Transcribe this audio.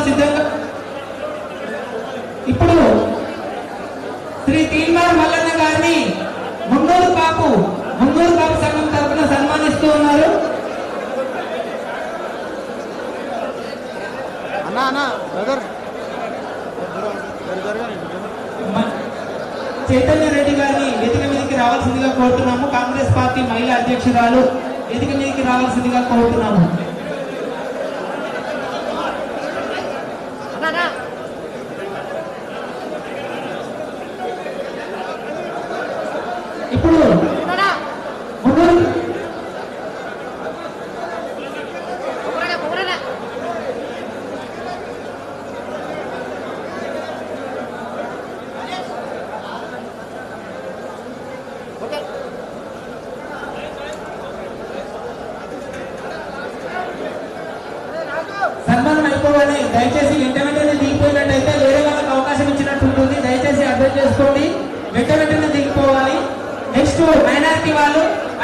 సిద్ధంగా. ఇప్పుడు శ్రీ తీన్మార్ మల్లన్న గారిని మున్నూరు కాపు సంఘం తరఫున సన్మానిస్తూ ఉన్నారు. చైతన్య రెడ్డి గారిని వేదిక మీదకి రావాల్సిందిగా కోరుతున్నాము. కాంగ్రెస్ పార్టీ మహిళా అధ్యక్షురాలు వేదిక మీదకి రావాల్సిందిగా కోరుతున్నాము. ఇప్పుడు సన్మానం అయిపోగానే దయచేసి వెంటనే దిగిపోయినట్టయితే వేరే వాళ్ళకి అవకాశం ఇచ్చినట్టు ఉంటుంది. దయచేసి అర్థం చేసుకోండి, వెంటనే దిగిపోవాలి. నెక్స్ట్ మైనారిటీ వాళ్ళు